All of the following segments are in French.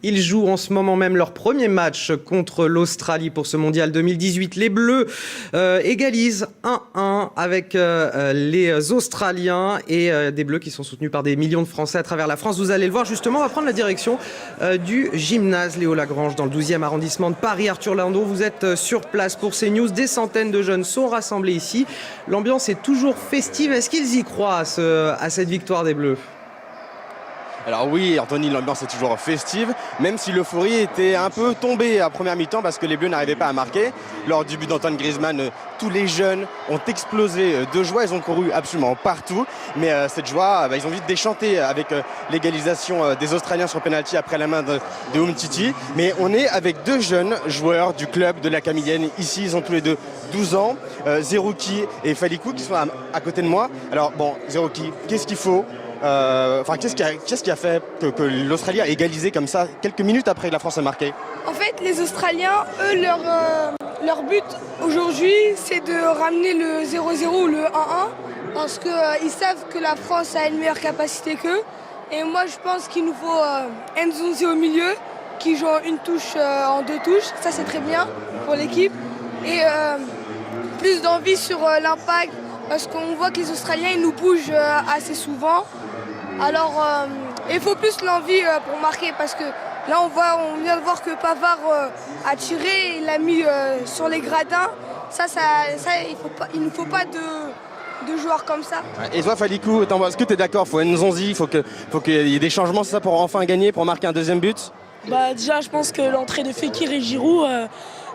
Ils jouent en ce moment même leur premier match contre l'Australie pour ce mondial 2018. Les Bleus égalisent 1-1 avec les Australiens et des Bleus qui sont soutenus par des millions de Français à travers la France. Vous allez le voir justement, on va prendre la direction du gymnase Léo Lagrange dans le 12e arrondissement de Paris. Arthur Lindon, vous êtes sur place pour CNews. Des centaines de jeunes sont rassemblés ici. L'ambiance est toujours festive. Est-ce qu'ils y croient à cette victoire des Bleus ? Alors oui, Anthony, l'ambiance est toujours festive, même si l'euphorie était un peu tombée à première mi-temps parce que les Bleus n'arrivaient pas à marquer. Lors du but d'Antoine Griezmann, tous les jeunes ont explosé de joie, ils ont couru absolument partout. Mais cette joie, ils ont vite déchanté avec l'égalisation des Australiens sur penalty après la main de Umtiti. Mais on est avec deux jeunes joueurs du club de la Camilienne. Ici, ils ont tous les deux 12 ans, Zerouki et Falikou qui sont à côté de moi. Alors bon, Zerouki, qu'est-ce qu'il faut ? Qu'est-ce qui a fait que l'Australie a égalisé comme ça quelques minutes après que la France a marqué? En fait, les Australiens, eux, leur but aujourd'hui, c'est de ramener le 0-0 ou le 1-1 parce qu'ils savent que la France a une meilleure capacité qu'eux. Et moi, je pense qu'il nous faut Nzonzi au milieu qui joue une touche en deux touches. Ça, c'est très bien pour l'équipe. Et plus d'envie sur l'impact parce qu'on voit que les Australiens, ils nous bougent assez souvent. Alors, il faut plus l'envie pour marquer parce que là, on vient de voir que Pavard a tiré, il l'a mis sur les gradins. Il ne faut pas de joueurs comme ça. Et toi, Falikou, est-ce que tu es d'accord? Il faut Nzonzi, il faut qu'il y ait des changements, c'est ça, pour enfin gagner, pour marquer un deuxième but? Déjà, je pense que l'entrée de Fekir et Giroud,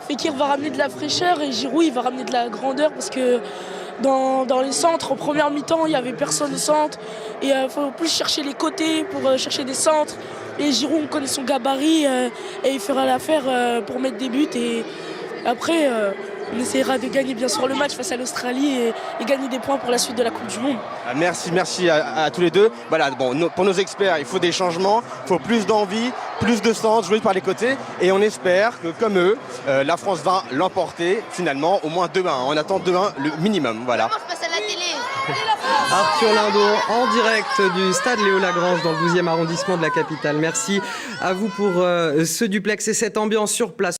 Fekir va ramener de la fraîcheur et Giroud, il va ramener de la grandeur parce que dans les centres, en première mi-temps, il n'y avait personne au centre. Et il faut plus chercher les côtés pour chercher des centres. Et Giroud, on connaît son gabarit et il fera l'affaire pour mettre des buts. Et après, on essaiera de gagner bien sûr le match face à l'Australie et gagner des points pour la suite de la Coupe du Monde. Merci à tous les deux. Voilà, bon, pour nos experts, il faut des changements, il faut plus d'envie, plus de centres, jouer par les côtés. Et on espère que, comme eux, la France va l'emporter finalement au moins 2-1. On attend 2-1 le minimum. Voilà. Arthur Lindon en direct du stade Léo Lagrange dans le 12e arrondissement de la capitale. Merci à vous pour ce duplex et cette ambiance sur place.